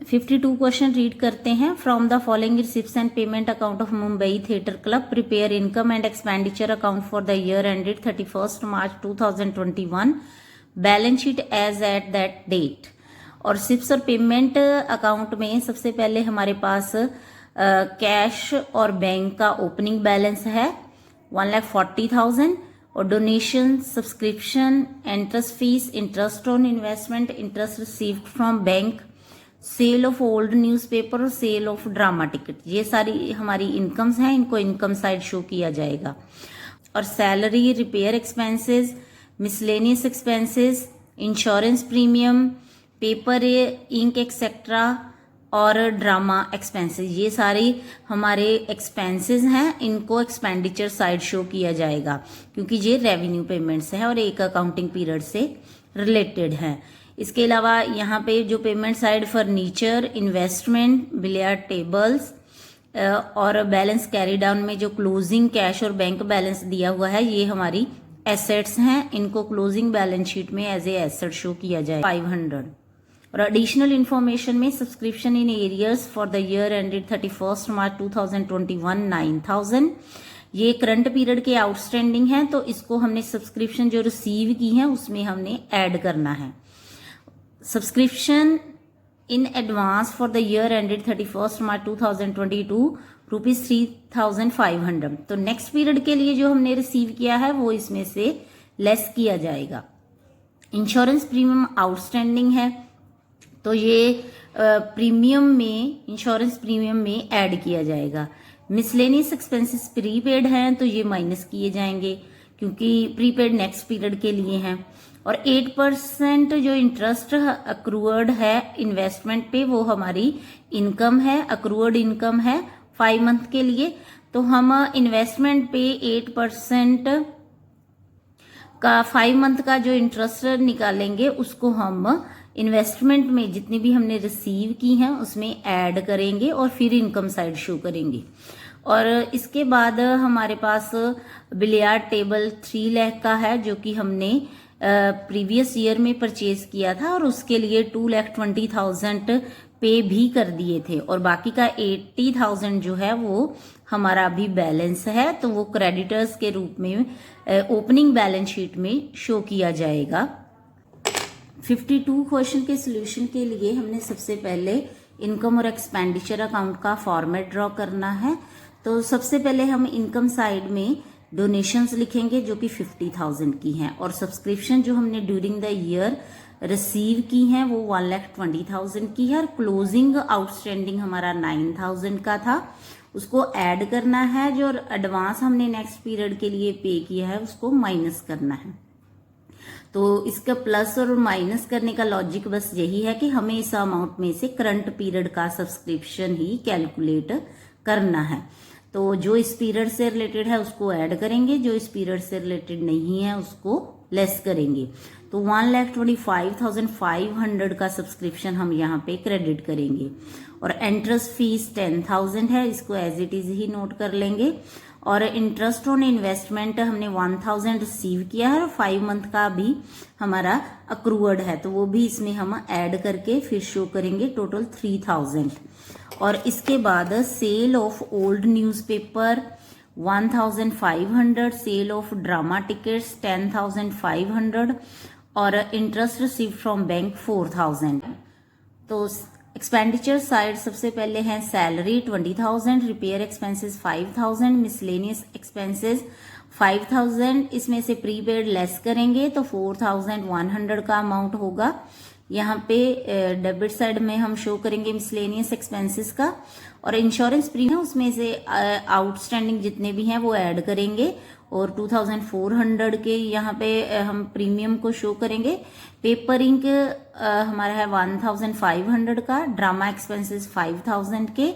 52 question read करते हैं। From the following receipts and payment account of Mumbai theatre club prepare income and expenditure account for the year ended 31 March 2021 balance sheet as at that date. और receipts और payment account में सबसे पहले हमारे पास cash और बैंक का opening balance है 1,40,000 और donation, subscription, interest fees, interest on investment, interest received from bank, sale of old newspaper और सेल ऑफ ड्रामा टिकट, ये सारी हमारी इनकम्स हैं। इनको इनकम साइड शो किया जाएगा। और salary, repair expenses, miscellaneous expenses, insurance premium, paper ink etcetera और ड्रामा एक्सपेंसेस, ये सारी हमारे एक्सपेंसेस हैं। इनको एक्सपेंडिचर साइड शो किया जाएगा क्योंकि ये रेवेन्यू पेमेंट्स हैं और एक अकाउंटिंग पीरियड से रिलेटेड हैं। इसके अलावा यहाँ पे जो payment side furniture, investment, billiard tables और बैलेंस कैरी डाउन में जो क्लोजिंग कैश और बैंक बैलेंस दिया हुआ है, ये हमारी एसेट्स हैं। इनको क्लोजिंग बैलेंस शीट में एज ए एसेट शो किया जाए 500। और एडिशनल इन्फॉर्मेशन में subscription in arrears for the year ended 31 March 2021 9,000, ये करंट पीरियड के आउटस्टैंडिंग हैं, तो इसको हमने सब्सक्रिप्शन जो रिसीव की है उसमें हमने ऐड करना है। Subscription in advance for the year ended 31 मार्च 2022 ₹3,500, तो नेक्स्ट पीरियड के लिए जो हमने रिसीव किया है वो इसमें से लेस किया जाएगा। इंश्योरेंस प्रीमियम आउटस्टैंडिंग है, तो ये प्रीमियम में, इंश्योरेंस प्रीमियम में ऐड किया जाएगा। मिसलेनियस एक्सपेंसेस प्रीपेड हैं, तो ये माइनस किए जाएंगे क्योंकि प्रीपेड नेक्स्ट पीरियड के लिए हैं। और 8% जो इंटरेस्ट अक्रूअर्ड है इन्वेस्टमेंट पे, वो हमारी इनकम है, अक्रूअर्ड इनकम है 5 मंथ के लिए। तो हम इन्वेस्टमेंट पे 8% का 5 मंथ का जो इंटरेस्ट निकालेंगे उसको हम इन्वेस्टमेंट में जितनी भी हमने रिसीव की हैं उसमें ऐड करेंगे और फिर इनकम साइड शो करेंगे। और इसके बाद हमारे पास बिलियर्ड टेबल 3 लाख का है जो कि हमने प्रीवियस ईयर में परचेज किया था और उसके लिए 2,20,000 पे भी कर दिए थे और बाकी का 80,000 जो है वो हमारा अभी बैलेंस है, तो वो क्रेडिटर्स के रूप में ओपनिंग बैलेंस शीट में शो किया जाएगा। 52 क्वेश्चन के सोल्यूशन के लिए हमने सबसे पहले इनकम और एक्सपेंडिचर अकाउंट का फॉर्मेट ड्रॉ करना है। तो सबसे पहले हम इनकम साइड में डोनेशंस लिखेंगे जो कि 50,000 की हैं और सब्सक्रिप्शन जो हमने ड्यूरिंग द ईयर रिसीव की हैं वो 1,20,000 की है और क्लोजिंग आउटस्टैंडिंग हमारा 9,000 का था, उसको ऐड करना है। जो एडवांस हमने नेक्स्ट पीरियड के लिए पे किया है उसको माइनस करना है। तो इसका प्लस और माइनस करने का लॉजिक बस यही है कि हमें इस अमाउंट में से करंट पीरियड का सब्सक्रिप्शन ही कैलकुलेट करना है। तो जो इस पीरियड से रिलेटेड है उसको ऐड करेंगे, जो इस पीरियड से रिलेटेड नहीं है उसको लेस करेंगे। तो 1,25,500 का सब्सक्रिप्शन हम यहाँ पे क्रेडिट करेंगे और इंटरेस्ट फीस 10,000 है, इसको एज इट इज ही नोट कर लेंगे। और इंटरेस्ट ऑन इन्वेस्टमेंट हमने 1,000 रिसीव किया है और 5 मंथ का भी हमारा अक्रूअर्ड है, तो वो भी इसमें हम ऐड करके फिर शो करेंगे, टोटल 3,000। और इसके बाद sale of old newspaper 1,500, sale of drama tickets 10,500 और इंटरेस्ट रिसीव फ्रॉम बैंक 4,000। तो एक्सपेंडिचर साइड सबसे पहले हैं salary 20,000, repair expenses 5,000, miscellaneous expenses 5,000, इसमें से प्रीपेड लेस करेंगे तो 4,100 का अमाउंट होगा। यहाँ पे डेबिट साइड में हम शो करेंगे मिसलेनियस एक्सपेंसेस का और इंश्योरेंस प्रीमियम उसमें से आउटस्टैंडिंग जितने भी हैं वो ऐड करेंगे और 2,400 के यहाँ पे हम प्रीमियम को शो करेंगे। पेपर इंक हमारा है 1,500 का, ड्रामा एक्सपेंसेस 5,000 के।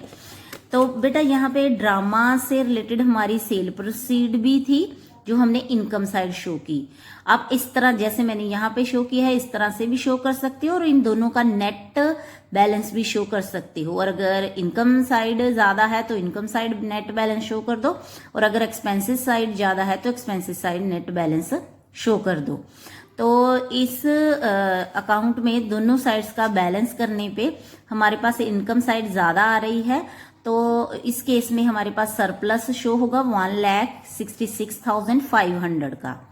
तो बेटा यहाँ पे ड्रामा से रिलेटेड हमारी सेल प्रोसीड भी थी जो हमने इनकम साइड शो की। आप इस तरह जैसे मैंने यहाँ पे शो किया है इस तरह से भी शो कर सकते हो और इन दोनों का नेट बैलेंस भी शो कर सकते हो। और अगर इनकम साइड ज्यादा है तो income side net balance show कर दो और अगर एक्सपेंसेस साइड ज्यादा है तो expenses side net balance show कर दो। तो इस अकाउंट में दोनों साइड्स का बैलेंस करने पे हमारे पास इनकम साइड ज़्यादा आ रही है, तो इस केस में हमारे पास सरप्लस शो होगा 1,66,500 का।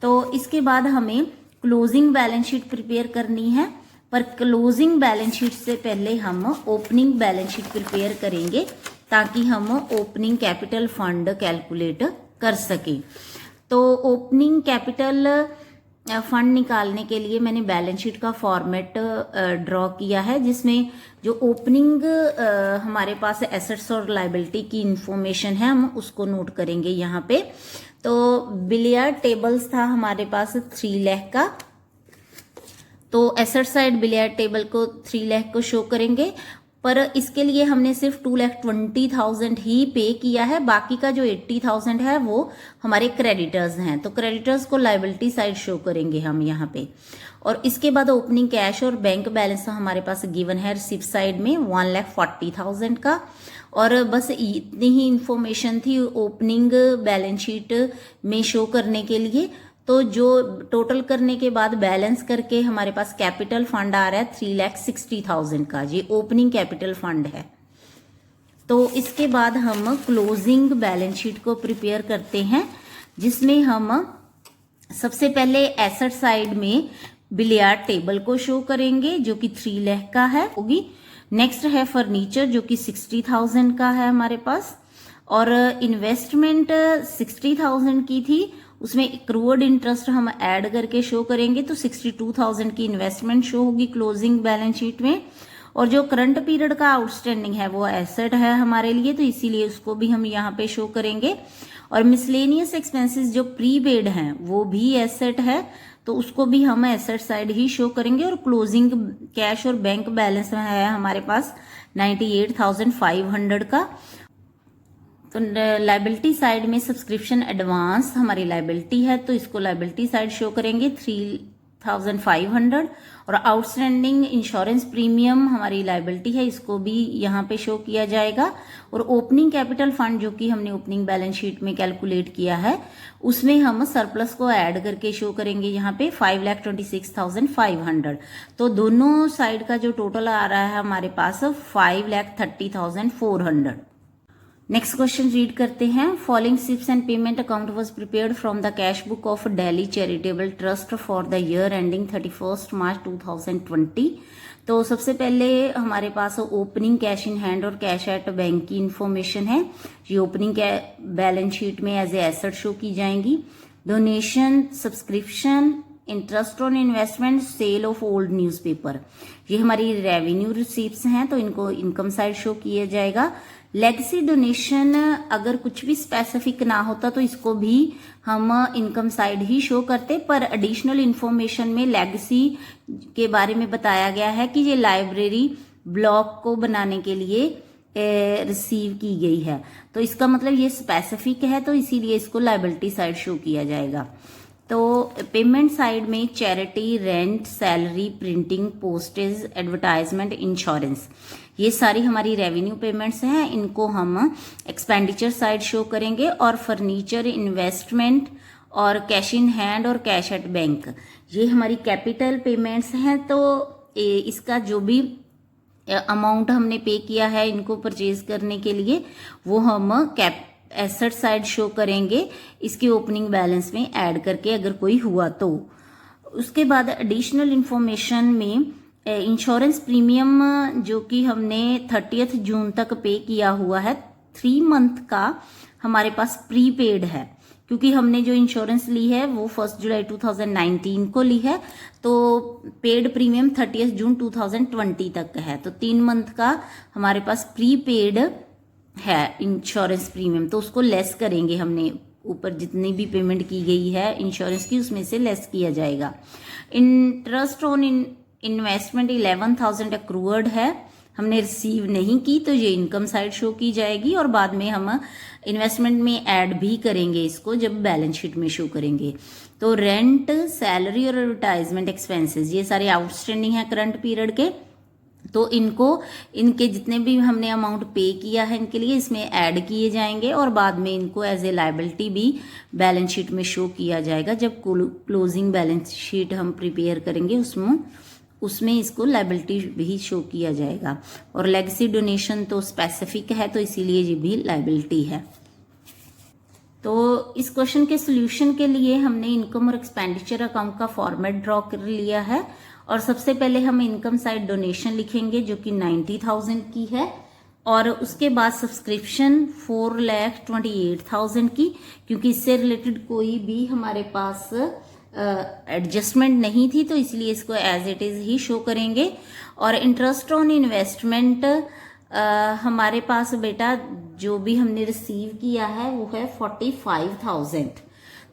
तो इसके बाद हमें क्लोजिंग बैलेंस शीट प्रिपेयर करनी है, पर क्लोजिंग बैलेंस शीट से पहले हम ओपनिंग बैलेंस शीट प्रिपेयर करेंगे ताकि हम ओपनिंग कैपिटल फंड कैलकुलेट कर सकें। तो ओपनिंग कैपिटल फंड निकालने के लिए मैंने बैलेंस शीट का फॉर्मेट ड्रॉ किया है, जिसमें जो ओपनिंग हमारे पास एसेट्स और लायबिलिटी की इंफॉर्मेशन है हम उसको नोट करेंगे यहाँ पे। तो बिलियर्ड टेबल्स था हमारे पास 3 लाख का, तो एसेट साइड बिलियर्ड टेबल को 3 लाख को शो करेंगे, पर इसके लिए हमने सिर्फ 2,20,000 ही पे किया है, बाकी का जो 80,000 है वो हमारे क्रेडिटर्स हैं, तो क्रेडिटर्स को लायबिलिटी साइड शो करेंगे हम यहाँ पे। और इसके बाद ओपनिंग कैश और बैंक बैलेंस हमारे पास गिवन है रिसिप्ट साइड में 1,40,000 का, और बस इतनी ही इंफॉर्मेशन थी ओपनिंग बैलेंस शीट में शो करने के लिए। तो जो टोटल करने के बाद बैलेंस करके हमारे पास कैपिटल फंड आ रहा है 3,60,000 का, ये ओपनिंग कैपिटल फंड है। तो इसके बाद हम क्लोजिंग बैलेंस शीट को प्रिपेयर करते हैं, जिसमें हम सबसे पहले एसेट साइड में बिलियर्ड टेबल को शो करेंगे जो कि 3 लाख का है होगी। नेक्स्ट है फर्नीचर जो कि 60,000 का है हमारे पास, और इन्वेस्टमेंट 60,000 की थी, उसमें एक्रूअड इंटरेस्ट हम ऐड करके शो करेंगे, तो 62,000 की इन्वेस्टमेंट शो होगी क्लोजिंग बैलेंस शीट में। और जो करंट पीरियड का आउटस्टैंडिंग है वो एसेट है हमारे लिए, तो इसीलिए उसको भी हम यहाँ पे शो करेंगे। और मिसलेनियस एक्सपेंसेस जो प्री पेड हैं वो भी एसेट है, तो उसको भी हम एसेट साइड ही शो करेंगे। और क्लोजिंग कैश और बैंक बैलेंस है हमारे पास 98,500 का। तो लायबिलिटी साइड में सब्सक्रिप्शन एडवांस हमारी लायबिलिटी है, तो इसको लायबिलिटी साइड शो करेंगे 3,500। और आउटस्टैंडिंग इंश्योरेंस प्रीमियम हमारी लायबिलिटी है, इसको भी यहाँ पे शो किया जाएगा। और ओपनिंग कैपिटल फंड जो कि हमने ओपनिंग बैलेंस शीट में कैलकुलेट किया है, उसमें हम सरप्लस को ऐड करके शो करेंगे यहाँ पे 5,26,500। तो दोनों साइड का जो टोटल आ रहा है हमारे पास 5,30,400। नेक्स्ट क्वेश्चन रीड करते हैं। Following receipts and payment account was prepared from the cash book of Delhi charitable trust for the year ending 31 March 2020। तो सबसे पहले हमारे पास ओपनिंग कैश इन हैंड और कैश एट बैंक की इंफॉर्मेशन है, ये ओपनिंग बैलेंस शीट में एज ए एसेट शो की जाएंगी। Donation, subscription, interest on investment, sale of old newspaper, ये हमारी रेवेन्यू रिसीप्ट्स हैं, तो इनको इनकम साइड शो किया जाएगा। लेगेसी डोनेशन अगर कुछ भी स्पेसिफिक ना होता तो इसको भी हम इनकम साइड ही शो करते, पर एडिशनल इंफॉर्मेशन में लेगेसी के बारे में बताया गया है कि ये लाइब्रेरी ब्लॉक को बनाने के लिए रिसीव की गई है, तो इसका मतलब ये स्पेसिफिक है, तो इसीलिए इसको लायबिलिटी साइड शो किया जाएगा। तो पेमेंट साइड में charity, rent, salary, printing, postage, advertisement, insurance, ये सारी हमारी रेवेन्यू पेमेंट्स हैं, इनको हम एक्सपेंडिचर साइड शो करेंगे। और फर्नीचर, इन्वेस्टमेंट और कैश इन हैंड और कैश एट बैंक, ये हमारी कैपिटल पेमेंट्स हैं, तो इसका जो भी अमाउंट हमने पे किया है इनको परचेज करने के लिए वो हम एसेट साइड शो करेंगे इसके ओपनिंग बैलेंस में ऐड करके, अगर कोई हुआ तो। उसके बाद एडिशनल इंफॉर्मेशन में इंश्योरेंस प्रीमियम जो कि हमने 30 जून तक पे किया हुआ है, 3 मंथ का हमारे पास प्रीपेड है, क्योंकि हमने जो इंश्योरेंस ली है वो 1 जुलाई 2019 को ली है, तो पेड प्रीमियम 30 जून 2020 तक है, तो 3 मंथ का हमारे पास प्रीपेड है इंश्योरेंस प्रीमियम, तो उसको लेस करेंगे हमने, ऊपर जितनी भी पेमेंट की गई है इंश्योरेंस की उसमें से लेस किया जाएगा। इंटरेस्ट ऑन इन्वेस्टमेंट 11,000 एक्रूअर्ड है, हमने रिसीव नहीं की, तो ये इनकम साइड शो की जाएगी, और बाद में हम इन्वेस्टमेंट में ऐड भी करेंगे इसको जब बैलेंस शीट में शो करेंगे। तो रेंट, सैलरी और एडवर्टाइजमेंट एक्सपेंसेस, ये सारे आउटस्टैंडिंग है करंट पीरियड के, तो इनको इनके जितने भी हमने अमाउंट पे किया है इनके लिए इसमें ऐड किए जाएंगे और बाद में इनको एज ए लायबिलिटी भी बैलेंस शीट में शो किया जाएगा। जब क्लोजिंग बैलेंस शीट हम प्रिपेयर करेंगे उसमें इसको लायबिलिटी भी शो किया जाएगा। और लेगेसी डोनेशन तो स्पेसिफिक है तो इसीलिए ये भी लायबिलिटी है। तो इस क्वेश्चन के सोल्यूशन के लिए हमने इनकम और एक्सपेंडिचर अकाउंट का फॉर्मेट ड्रॉ कर लिया है और सबसे पहले हम इनकम साइड डोनेशन लिखेंगे जो कि 90,000 की है और उसके बाद सब्सक्रिप्शन 4,28,000 की, क्योंकि इससे रिलेटेड कोई भी हमारे पास एडजस्टमेंट नहीं थी तो इसलिए इसको एज इट इज ही शो करेंगे। और इंटरेस्ट ऑन इन्वेस्टमेंट हमारे पास बेटा जो भी हमने रिसीव किया है वो है 45,000,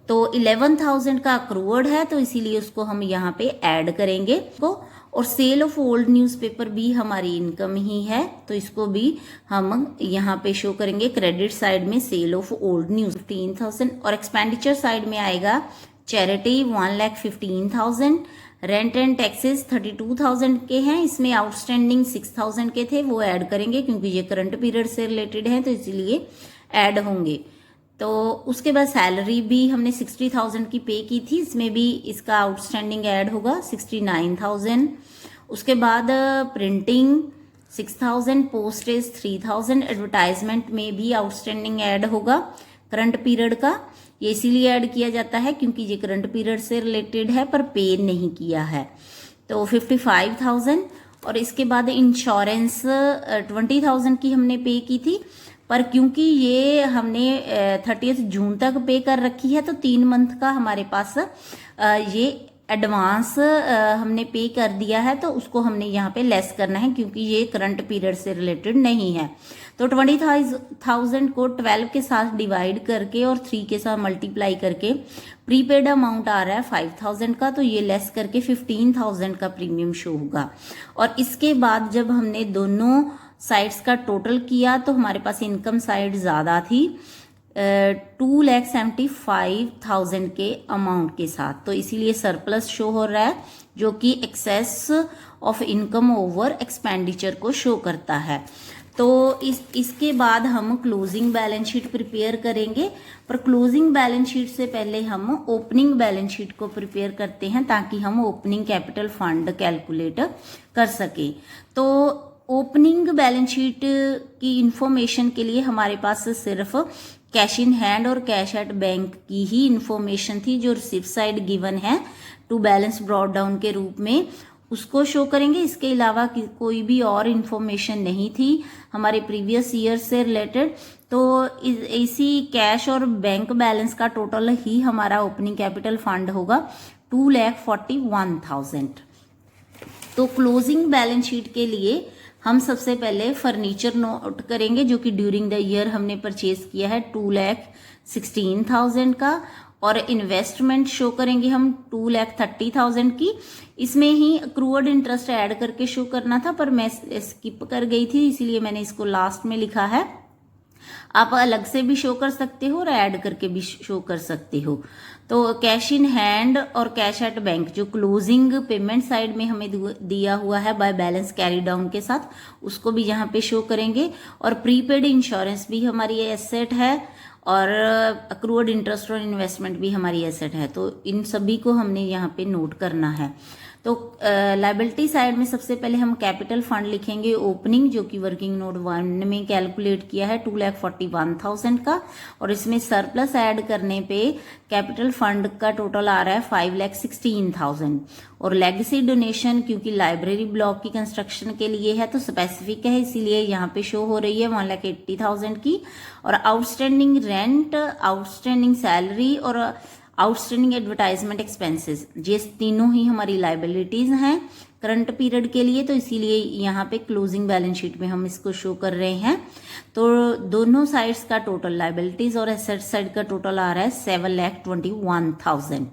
तो 11,000 का अक्रूवर्ड है तो इसीलिए उसको हम यहाँ पे ऐड करेंगे को। और सेल ऑफ ओल्ड न्यूज़पेपर भी हमारी इनकम ही है तो इसको भी हम यहाँ पे शो करेंगे। क्रेडिट साइड में सेल ऑफ ओल्ड न्यूज 15,000 और एक्सपेंडिचर साइड में आएगा चैरिटी 1,15,000, रेंट एंड टैक्सेस 32,000 के हैं, इसमें आउटस्टैंडिंग 6,000 के थे वो ऐड करेंगे क्योंकि ये करंट पीरियड से रिलेटेड है तो इसीलिए ऐड होंगे। तो उसके बाद सैलरी भी हमने 60,000 की पे की थी, इसमें भी इसका आउटस्टैंडिंग ऐड होगा 69,000। उसके बाद प्रिंटिंग 6,000, पोस्टेज 3,000, एडवर्टाइजमेंट में भी आउटस्टैंडिंग ऐड होगा करंट पीरियड का। ये इसीलिए ऐड किया जाता है क्योंकि ये करंट पीरियड से रिलेटेड है पर पे नहीं किया है तो 55,000। और इसके बाद इंश्योरेंस 20,000 की हमने पे की थी पर क्योंकि ये हमने 30 जून तक पे कर रखी है तो 3 मंथ का हमारे पास ये एडवांस हमने पे कर दिया है तो उसको हमने यहाँ पे लेस करना है क्योंकि ये करंट पीरियड से रिलेटेड नहीं है। तो 20,000 को 12 के साथ डिवाइड करके और 3 के साथ मल्टीप्लाई करके प्रीपेड अमाउंट आ रहा है 5,000 का, तो ये लेस करके 15,000 का प्रीमियम शो होगा। और इसके बाद जब हमने दोनों साइड्स का टोटल किया तो हमारे पास इनकम साइड ज़्यादा थी 2,75,000 के अमाउंट के साथ, तो इसीलिए सरप्लस शो हो रहा है जो कि excess of income over expenditure को शो करता है। तो इसके बाद हम क्लोजिंग बैलेंस शीट प्रिपेयर करेंगे, पर क्लोजिंग बैलेंस शीट से पहले हम ओपनिंग बैलेंस शीट को प्रिपेयर करते हैं ताकि हम ओपनिंग कैपिटल फंड कैलकुलेट कर सकें। तो ओपनिंग बैलेंस शीट की इंफॉर्मेशन के लिए हमारे पास सिर्फ कैश इन हैंड और कैश एट बैंक की ही इंफॉर्मेशन थी जो रिसिप्ट साइड गिवन है टू बैलेंस ब्रॉट डाउन के रूप में, उसको शो करेंगे। इसके अलावा कोई भी और इंफॉर्मेशन नहीं थी हमारे प्रीवियस ईयर से रिलेटेड। तो इसी कैश और बैंक बैलेंस का टोटल ही हमारा ओपनिंग कैपिटल फंड होगा 2,41,000। तो क्लोजिंग बैलेंस शीट के लिए हम सबसे पहले फर्नीचर नोट करेंगे जो कि ड्यूरिंग द ईयर हमने परचेज किया है 2,16,000 का, और इन्वेस्टमेंट शो करेंगे हम 2,30,000 की। इसमें ही अक्रूवर्ड इंटरेस्ट ऐड करके शो करना था पर मैं स्किप कर गई थी इसीलिए मैंने इसको लास्ट में लिखा है। आप अलग से भी शो कर सकते हो और ऐड करके भी शो कर सकते हो। तो कैश इन हैंड और कैश एट बैंक जो क्लोजिंग पेमेंट साइड में हमें दिया हुआ है बाय बैलेंस कैरी डाउन के साथ, उसको भी यहाँ पे शो करेंगे। और प्रीपेड इंश्योरेंस भी हमारी एसेट है और अक्रूवर्ड इंटरेस्ट और इन्वेस्टमेंट भी हमारी एसेट है, तो इन सभी को हमने यहाँ पे नोट करना है। तो लायबिलिटी साइड में सबसे पहले हम कैपिटल फंड लिखेंगे ओपनिंग जो कि वर्किंग नोट 1 में कैलकुलेट किया है 2,41,000 का, और इसमें सरप्लस ऐड करने पे कैपिटल फंड का टोटल आ रहा है 5,16,000। और लेगेसी डोनेशन क्योंकि लाइब्रेरी ब्लॉक की कंस्ट्रक्शन के लिए है तो स्पेसिफिक है इसीलिए यहाँ पे शो हो रही है 1,80,000 की। और आउटस्टैंडिंग रेंट, आउटस्टैंडिंग सैलरी और आउटस्टैंडिंग एडवर्टाइजमेंट एक्सपेंसेस, ये तीनों ही हमारी लाइबिलिटीज हैं करंट पीरियड के लिए, तो इसीलिए यहाँ पे क्लोजिंग बैलेंस शीट में हम इसको शो कर रहे हैं। तो दोनों साइड्स का टोटल लाइबिलिटीज और एसेट साइड का टोटल आ रहा है 7,21,000।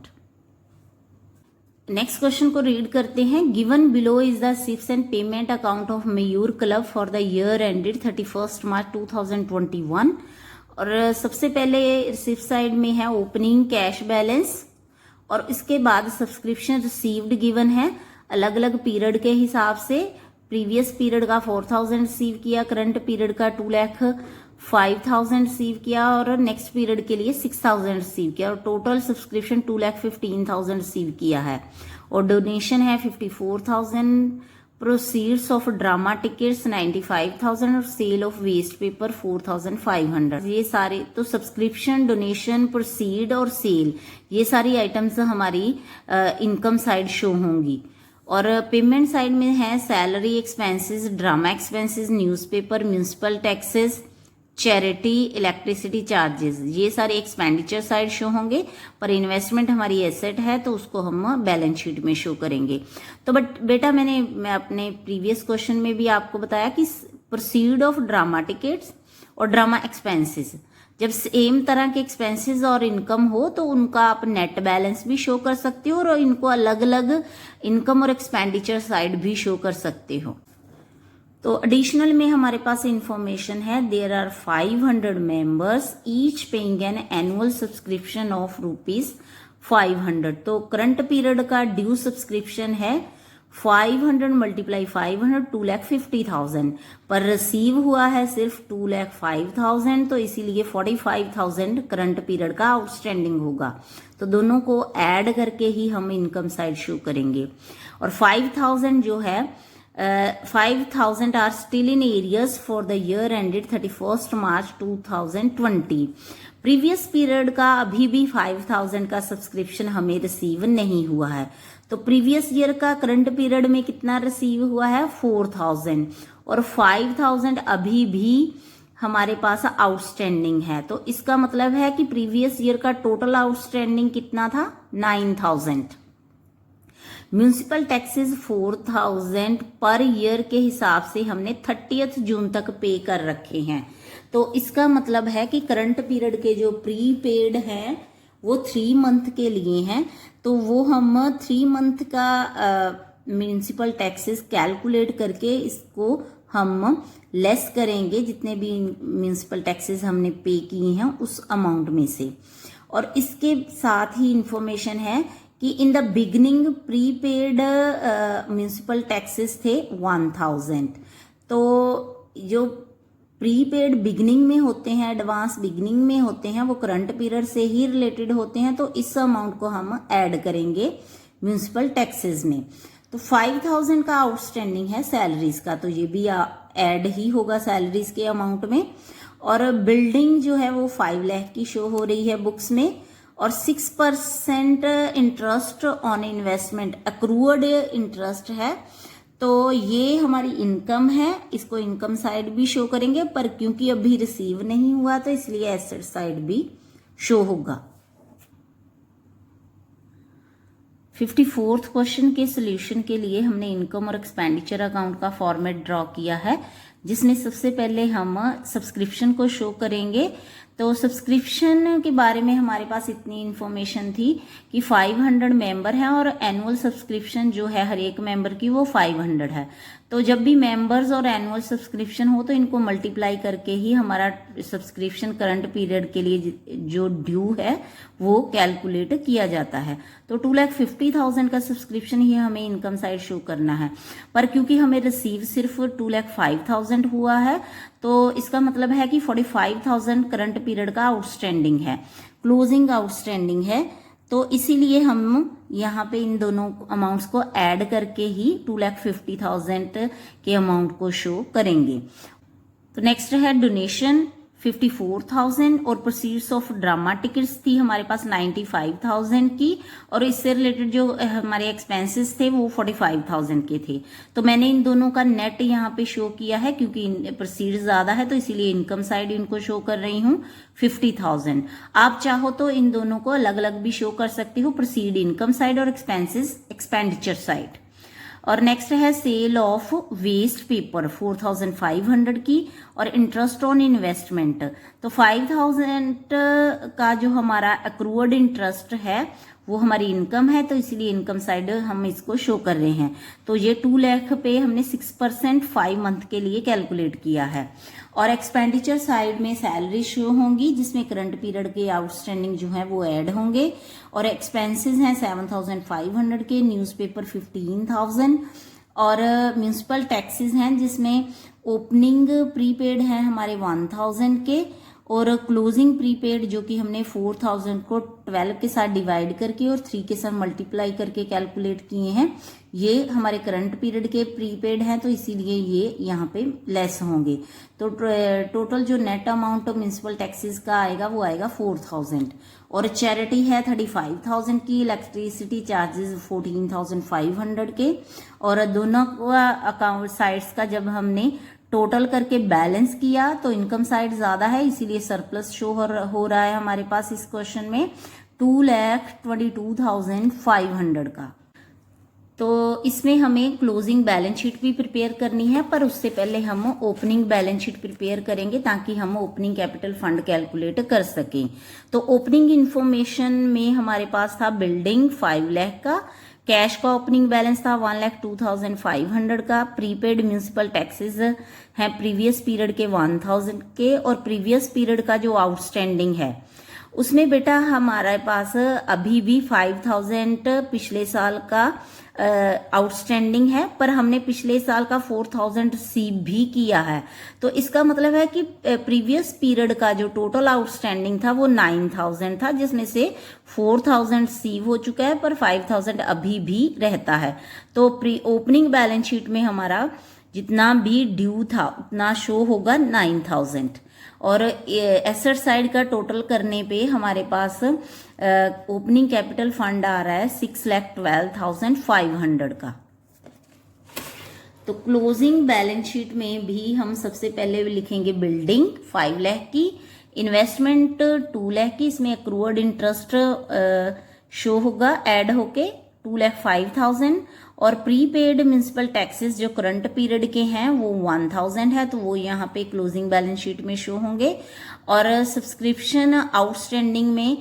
नेक्स्ट क्वेश्चन को रीड करते हैं। Given below is the receipts and payment account of Mayur club for the year ended 31 March 2021। और सबसे पहले रिसिप्ट साइड में है ओपनिंग कैश बैलेंस और इसके बाद सब्सक्रिप्शन रिसीव्ड गिवन है अलग अलग पीरियड के हिसाब से प्रीवियस पीरियड का 4000 रिसीव किया, करंट पीरियड का 2,05,000 रिसीव किया और नेक्स्ट पीरियड के लिए 6,000 रिसीव किया और टोटल सब्सक्रिप्शन 2,15,000 रिसीव किया है। और डोनेशन है 54,000, प्रोसीड्स ऑफ ड्रामा टिकट्स 95,000 और सेल ऑफ वेस्ट पेपर 4,500। ये सारे तो सब्सक्रिप्शन, डोनेशन, प्रोसीड और सेल, ये सारी आइटम्स हमारी इनकम साइड शो होंगी। और पेमेंट साइड में है salary expenses, drama expenses, newspaper, municipal taxes, charity, electricity charges, ये सारे एक्सपेंडिचर साइड शो होंगे। पर इन्वेस्टमेंट हमारी एसेट है तो उसको हम बैलेंस शीट में शो करेंगे। तो बेटा मैं अपने प्रीवियस क्वेश्चन में भी आपको बताया कि प्रोसीड ऑफ ड्रामा टिकट्स और ड्रामा एक्सपेंसेस, जब सेम तरह के एक्सपेंसेस और इनकम हो तो उनका आप नेट बैलेंस भी शो कर सकते हो और इनको अलग अलग इनकम और एक्सपेंडिचर साइड भी शो कर सकते हो। तो एडिशनल में हमारे पास इंफॉर्मेशन है, there are 500 members each paying an annual subscription of ₹500। तो करंट पीरियड का ड्यू सब्सक्रिप्शन है 500 × 500 2,50,000, पर रिसीव हुआ है सिर्फ 2,05,000, तो इसीलिए 45,000 करंट पीरियड का आउटस्टैंडिंग होगा। तो दोनों को ऐड करके ही हम इनकम साइड शो करेंगे। और 5,000 जो है 5,000 are still in arrears for the year ended 31 March 2020। Previous period का अभी भी 5,000 का सब्सक्रिप्शन हमें रिसीव नहीं हुआ है। तो प्रीवियस ईयर का करंट पीरियड में कितना रिसीव हुआ है 4,000 और 5,000 अभी भी हमारे पास आउटस्टैंडिंग है। तो इसका मतलब है कि प्रीवियस ईयर का टोटल आउटस्टैंडिंग कितना था 9,000। म्यूनिसिपल टैक्सेस 4,000 पर ईयर के हिसाब से हमने 30 जून तक पे कर रखे हैं। तो इसका मतलब है कि करंट पीरियड के जो प्री पेड हैं वो 3 मंथ के लिए हैं। तो वो हम 3 मंथ का म्यूनिसिपल टैक्सेस कैलकुलेट करके इसको हम लेस करेंगे जितने भी म्यूनिसिपल टैक्सेस हमने पे किए हैं उस अमाउंट में से। और इसके साथ ही इंफॉर्मेशन है कि in the beginning prepaid municipal taxes थे 1,000। तो जो प्रीपेड बिगनिंग में होते हैं, एडवांस बिगनिंग में होते हैं, वो करंट पीरियड से ही रिलेटेड होते हैं। तो इस अमाउंट को हम ऐड करेंगे म्यूनिसिपल टैक्सेस में। तो 5,000 का आउटस्टैंडिंग है सैलरीज का, तो ये भी ऐड ही होगा सैलरीज के अमाउंट में। और बिल्डिंग जो है वो 5 लाख की शो हो रही है बुक्स में। और 6% interest on investment accrued interest है। तो ये हमारी इनकम है, इसको इनकम साइड भी शो करेंगे, पर क्योंकि अभी रिसीव नहीं हुआ तो इसलिए एसेट साइड भी शो होगा। 54th क्वेश्चन के सोल्यूशन के लिए हमने इनकम और एक्सपेंडिचर अकाउंट का फॉर्मेट ड्रॉ किया है, जिसमें सबसे पहले हम सब्सक्रिप्शन को शो करेंगे। तो सब्सक्रिप्शन के बारे में हमारे पास इतनी इन्फॉर्मेशन थी कि 500 मेंबर हैं और एनुअल सब्सक्रिप्शन जो है हर एक मेंबर की वो 500 है। तो जब भी मेंबर्स और एनुअल सब्सक्रिप्शन हो तो इनको मल्टीप्लाई करके ही हमारा सब्सक्रिप्शन करंट पीरियड के लिए जो ड्यू है वो कैलकुलेट किया जाता है। तो 2,50,000 का सब्सक्रिप्शन ही हमें इनकम साइड शो करना है, पर क्योंकि हमें रिसीव सिर्फ 2,05,000 हुआ है तो इसका मतलब है कि 45,000 करंट पीरियड का आउटस्टैंडिंग है, क्लोजिंग आउटस्टैंडिंग है। तो इसीलिए हम यहाँ पे इन दोनों अमाउंट्स को ऐड करके ही 2,50,000 के अमाउंट को शो करेंगे। तो नेक्स्ट है डोनेशन 54,000 और प्रोसीड्स ऑफ ड्रामा टिकट्स थी हमारे पास 95,000 की, और इससे रिलेटेड जो हमारे एक्सपेंसेस थे वो 45,000 के थे। तो मैंने इन दोनों का नेट यहाँ पे शो किया है क्योंकि प्रोसीड्स ज्यादा है तो इसीलिए इनकम साइड इनको शो कर रही हूँ 50,000। आप चाहो तो इन दोनों को अलग अलग भी शो कर सकती हो, प्रोसीड इनकम साइड और एक्सपेंसेस एक्सपेंडिचर साइड। और नेक्स्ट है सेल ऑफ वेस्ट पेपर 4,500 की और इंटरेस्ट ऑन इन्वेस्टमेंट। तो 5,000 का जो हमारा अक्रूड इंटरेस्ट है वो हमारी इनकम है, तो इसलिए इनकम साइड हम इसको शो कर रहे हैं। तो ये 2 लाख पे हमने 6% 5 मंथ के लिए कैलकुलेट किया है। और एक्सपेंडिचर साइड में सैलरी शो होंगी जिसमें करंट पीरियड के आउटस्टैंडिंग जो है वो ऐड होंगे। और एक्सपेंसेस हैं 7,500 के, न्यूज़पेपर 15,000 और म्यूनसिपल टैक्सेस हैं जिसमें ओपनिंग प्रीपेड है हमारे 1000 के, और क्लोजिंग प्रीपेड जो कि हमने 4000 को 12 के साथ डिवाइड करके और 3 के साथ मल्टीप्लाई करके कैलकुलेट किए हैं, ये हमारे करंट पीरियड के प्रीपेड हैं, तो इसीलिए ये यहाँ पे लेस होंगे। तो टोटल जो नेट अमाउंट म्यूनसिपल टैक्सेस का आएगा वो आएगा 4000, और चैरिटी है 35,000 की, इलेक्ट्रिसिटी चार्जेस 14,500 के, और दोनों अकाउंट साइड्स का जब हमने टोटल करके बैलेंस किया तो इनकम साइड ज्यादा है, इसीलिए सरप्लस शो हो रहा है हमारे पास इस क्वेश्चन में 2,22,500 का। तो इसमें हमें क्लोजिंग बैलेंस शीट भी प्रिपेयर करनी है, पर उससे पहले हम ओपनिंग बैलेंस शीट प्रिपेयर करेंगे ताकि हम ओपनिंग कैपिटल फंड कैलकुलेट कर सकें। तो ओपनिंग इंफॉर्मेशन में हमारे पास था बिल्डिंग 5 लाख का, कैश का ओपनिंग बैलेंस था 1,02,500 का, प्रीपेड म्यूनसिपल टैक्सेस हैं प्रीवियस पीरियड के 1000 के, और प्रीवियस पीरियड का जो आउटस्टैंडिंग है उसमें बेटा हमारे पास अभी भी 5000 पिछले साल का आउटस्टैंडिंग है, पर हमने पिछले साल का 4000 रिसीव भी किया है। तो इसका मतलब है कि प्रीवियस पीरियड का जो टोटल आउटस्टैंडिंग था वो 9000 था, जिसमें से 4000 रिसीव हो चुका है, पर 5000 अभी भी रहता है। तो प्री ओपनिंग बैलेंस शीट में हमारा जितना भी ड्यू था उतना शो होगा 9000, और एसेट साइड का टोटल करने पे हमारे पास ओपनिंग कैपिटल फंड आ रहा है 6,12,500 का। तो क्लोजिंग बैलेंस शीट में भी हम सबसे पहले लिखेंगे बिल्डिंग 5 लाख की, इन्वेस्टमेंट 2 लाख की, इसमें अक्रूअड इंटरेस्ट शो होगा ऐड होके 2,05,000, और प्रीपेड म्यूनसिपल टैक्सेस जो करंट पीरियड के हैं वो 1000 है, तो वो यहाँ पे क्लोजिंग बैलेंस शीट में शो होंगे। और सब्सक्रिप्शन आउटस्टैंडिंग में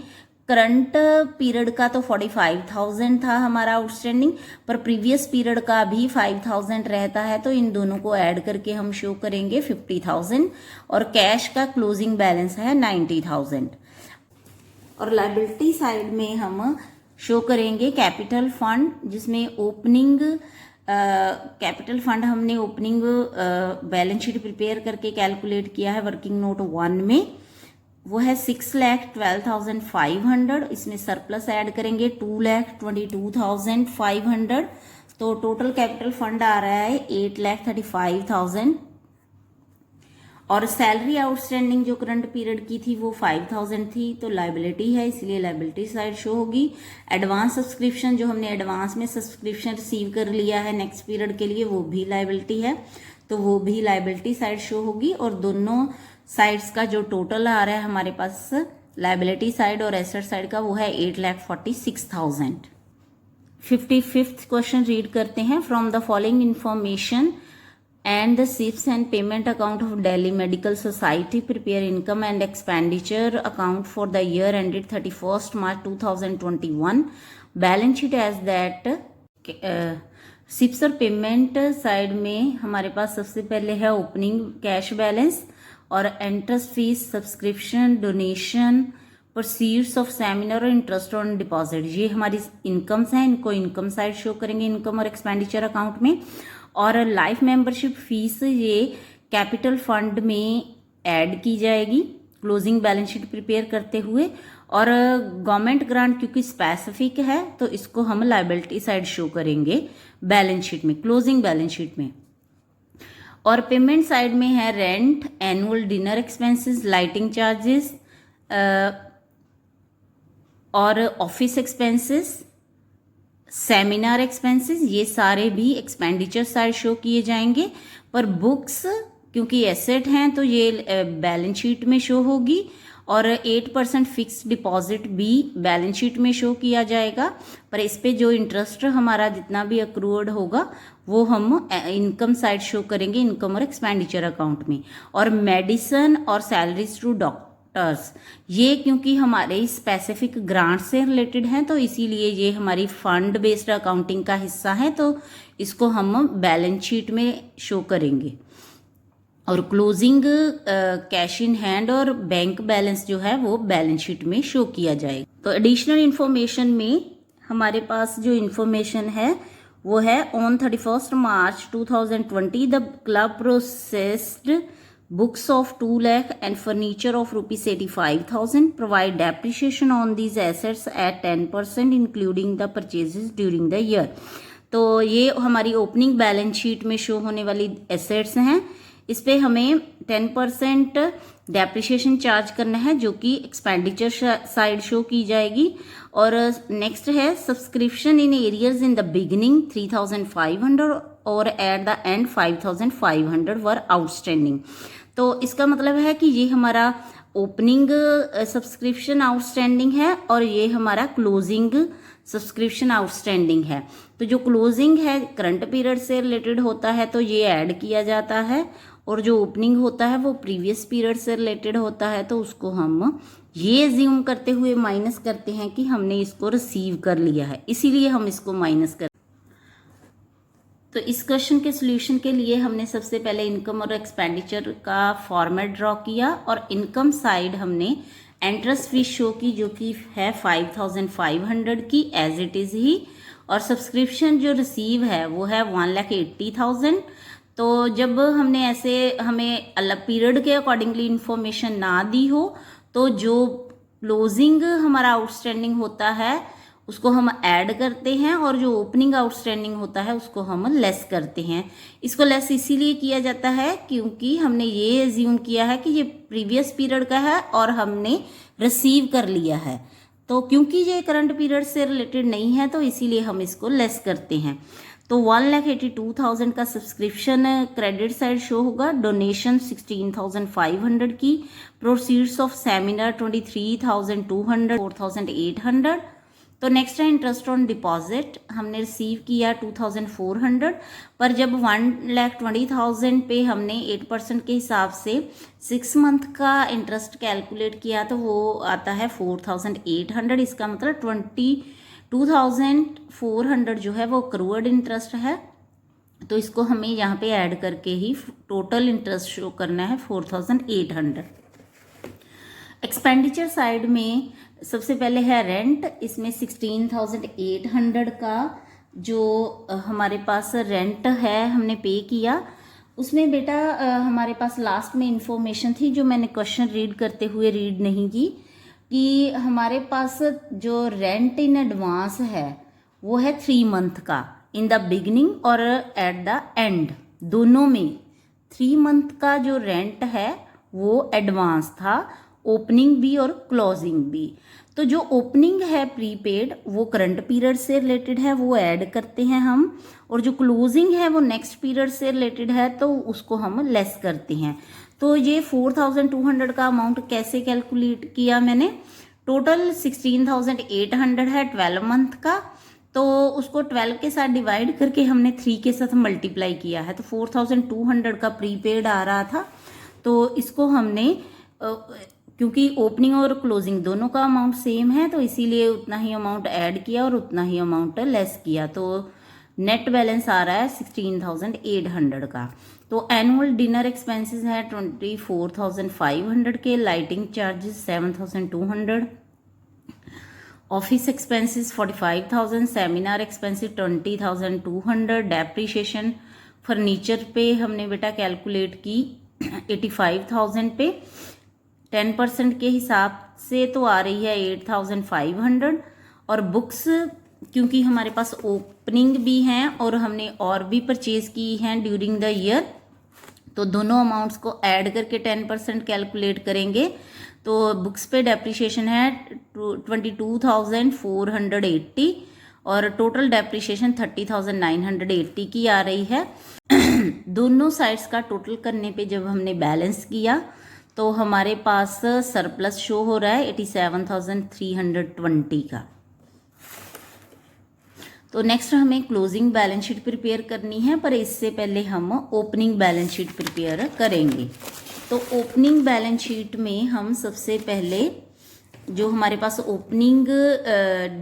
करंट पीरियड का तो 45,000 था हमारा आउटस्टैंडिंग, पर प्रीवियस पीरियड का भी 5,000 रहता है, तो इन दोनों को ऐड करके हम शो करेंगे 50,000, और कैश का क्लोजिंग बैलेंस है 90,000। और लायबिलिटी साइड में हम शो करेंगे कैपिटल फंड, जिसमें ओपनिंग कैपिटल फंड हमने ओपनिंग बैलेंस शीट प्रिपेयर करके कैलकुलेट किया है वर्किंग नोट 1 में, वो है 6,12,500, इसमें सरप्लस ऐड करेंगे 2,22,500, तो टोटल कैपिटल फंड आ रहा है 8,35,000। और सैलरी आउटस्टैंडिंग जो करंट पीरियड की थी वो 5,000 थी, तो लायबिलिटी है, इसलिए लायबिलिटी साइड शो होगी। एडवांस सब्सक्रिप्शन जो हमने एडवांस में सब्सक्रिप्शन रिसीव कर लिया है नेक्स्ट पीरियड के लिए, वो भी लायबिलिटी है, तो वो भी लायबिलिटी साइड शो होगी। और दोनों साइड्स का जो टोटल आ रहा है हमारे पास लायबिलिटी साइड और एसेट साइड का, वो है 8,46,000। 55th क्वेश्चन रीड करते हैं। From the following information and the SIPs and payment account of Delhi Medical Society prepare income and expenditure account for the year ended 31st March 2021. Balance sheet as that SIPs और payment side में हमारे पास सबसे पहले है opening cash balance, और interest fees, subscription, donation, proceeds of seminar और interest on deposit, ये हमारी इनकम्स हैं, इनको इनकम साइड शो करेंगे इनकम और एक्सपेंडिचर अकाउंट में। और लाइफ मेंबरशिप फीस ये कैपिटल फंड में ऐड की जाएगी क्लोजिंग बैलेंस शीट प्रिपेयर करते हुए। और गवर्नमेंट ग्रांट क्योंकि स्पेसिफिक है तो इसको हम लायबिलिटी साइड शो करेंगे बैलेंस शीट में, क्लोजिंग बैलेंस शीट में। और पेमेंट साइड में है rent, annual dinner expenses, lighting charges और ऑफिस एक्सपेंसेस, सेमिनार एक्सपेंसेस, ये सारे भी एक्सपेंडिचर साइड शो किए जाएंगे। पर बुक्स क्योंकि एसेट हैं तो ये बैलेंस शीट में शो होगी। और 8% फिक्स डिपॉजिट भी बैलेंस शीट में शो किया जाएगा, पर इस पे जो इंटरेस्ट हमारा जितना भी अक्रूड होगा वो हम इनकम साइड शो करेंगे इनकम और एक्सपेंडिचर अकाउंट में। और मेडिसिन और सैलरीज टू डॉक्टर्स, ये क्योंकि हमारे स्पेसिफिक ग्रांट से रिलेटेड हैं तो इसीलिए ये हमारी फंड बेस्ड अकाउंटिंग का हिस्सा है, तो इसको हम बैलेंस शीट में शो करेंगे। और क्लोजिंग कैश इन हैंड और बैंक बैलेंस जो है वो बैलेंस शीट में शो किया जाएगा। तो एडिशनल इन्फॉर्मेशन में हमारे पास जो इन्फॉर्मेशन है वो है on 31st March 2020 the club processed books of 2 lakh and furniture of rupees 85,000 provide depreciation on these assets at 10% including the purchases during the year। तो ये हमारी ओपनिंग बैलेंस शीट में शो होने वाली एसेट्स हैं, इस पे हमें 10% डेप्रिसिएशन चार्ज करना है जो कि एक्सपेंडिचर साइड शो की जाएगी। और नेक्स्ट है subscription in arrears in the beginning 3,500 और at the end 5,500 were outstanding. तो इसका मतलब है कि ये हमारा ओपनिंग सब्सक्रिप्शन आउटस्टैंडिंग है और ये हमारा क्लोजिंग सब्सक्रिप्शन आउटस्टैंडिंग है। तो जो क्लोजिंग है करंट पीरियड से रिलेटेड होता है तो ये ऐड किया जाता है, और जो ओपनिंग होता है वो प्रीवियस पीरियड से रिलेटेड होता है तो उसको हम ये एज्यूम करते हुए माइनस करते हैं कि हमने इसको रिसीव कर लिया है, इसीलिए हम इसको माइनस कर। तो इस क्वेश्चन के सॉल्यूशन के लिए हमने सबसे पहले इनकम और एक्सपेंडिचर का फॉर्मेट ड्रॉ किया और इनकम साइड हमने इंटरेस्ट फीस शो की जो कि है 5,500 की एज इट इज़ ही, और सब्सक्रिप्शन जो रिसीव है वो है 1,80,000। तो जब हमने ऐसे हमें अलग पीरियड के अकॉर्डिंगली इंफॉर्मेशन ना दी हो तो जो क्लोजिंग हमारा आउटस्टैंडिंग होता है उसको हम ऐड करते हैं और जो ओपनिंग आउटस्टैंडिंग होता है उसको हम लेस करते हैं। इसको लेस इसीलिए किया जाता है क्योंकि हमने ये एज्यूम किया है कि ये प्रीवियस पीरियड का है और हमने रिसीव कर लिया है, तो क्योंकि ये करंट पीरियड से रिलेटेड नहीं है तो इसीलिए हम इसको लेस करते हैं। तो 1,82,000 का सब्सक्रिप्शन क्रेडिट साइड शो होगा, डोनेशन 16,500 की, प्रोसीड्स ऑफ सेमिनार 23,200, 4,800। तो नेक्स्ट है इंटरेस्ट ऑन डिपॉजिट, हमने रिसीव किया 2,400, पर जब 1,20,000 पे हमने 8% के हिसाब से 6 मंथ का इंटरेस्ट कैलकुलेट किया तो वो आता है 4,800। इसका मतलब 22,400 जो है वो अक्रूअड इंटरेस्ट है, तो इसको हमें यहाँ पे ऐड करके ही टोटल इंटरेस्ट शो करना है 4,800। एक्सपेंडिचर साइड में सबसे पहले है रेंट, इसमें 16,800 का जो हमारे पास रेंट है हमने पे किया। उसमें बेटा हमारे पास लास्ट में इंफॉर्मेशन थी जो मैंने क्वेश्चन रीड करते हुए रीड नहीं की, कि हमारे पास जो रेंट इन एडवांस है वो है 3 मंथ का, इन द बिगिनिंग और एट द एंड दोनों में 3 मंथ का जो रेंट है वो एडवांस था, ओपनिंग भी और क्लोजिंग भी। तो जो ओपनिंग है प्रीपेड वो करंट पीरियड से रिलेटेड है, वो ऐड करते हैं हम, और जो क्लोजिंग है वो नेक्स्ट पीरियड से रिलेटेड है तो उसको हम लेस करते हैं। तो ये 4,200 का अमाउंट कैसे कैलकुलेट किया मैंने, टोटल 16,800 है 12 मंथ का, तो उसको 12 के साथ डिवाइड करके हमने 3 के साथ मल्टीप्लाई किया है, तो 4,200 का प्रीपेड आ रहा था। तो इसको हमने क्योंकि ओपनिंग और क्लोजिंग दोनों का अमाउंट सेम है तो इसीलिए उतना ही अमाउंट ऐड किया और उतना ही अमाउंट लेस किया, तो नेट बैलेंस आ रहा है 16,800 का। तो एनुअल डिनर एक्सपेंसेस है 24,500 के, lighting charges 7,200, office expenses 45,000, seminar expenses 20,200, depreciation furniture पे हमने बेटा कैलकुलेट की 85,000 पे, 10% के हिसाब से तो आ रही है 8,500, और बुक्स क्योंकि हमारे पास ओपनिंग भी हैं और हमने और भी परचेज की हैं ड्यूरिंग द ईयर, तो दोनों अमाउंट्स को ऐड करके 10% कैलकुलेट करेंगे। तो बुक्स पे डेप्रिसिएशन है 22,480 और टोटल डेप्रिसिएशन 30,980 की आ रही है। दोनों साइड्स का टोटल करने पे जब हमने बैलेंस किया तो हमारे पास सरप्लस शो हो रहा है 87,320 का। तो नेक्स्ट हमें क्लोजिंग बैलेंस शीट प्रिपेयर करनी है, पर इससे पहले हम ओपनिंग बैलेंस शीट प्रिपेयर करेंगे। तो ओपनिंग बैलेंस शीट में हम सबसे पहले जो हमारे पास ओपनिंग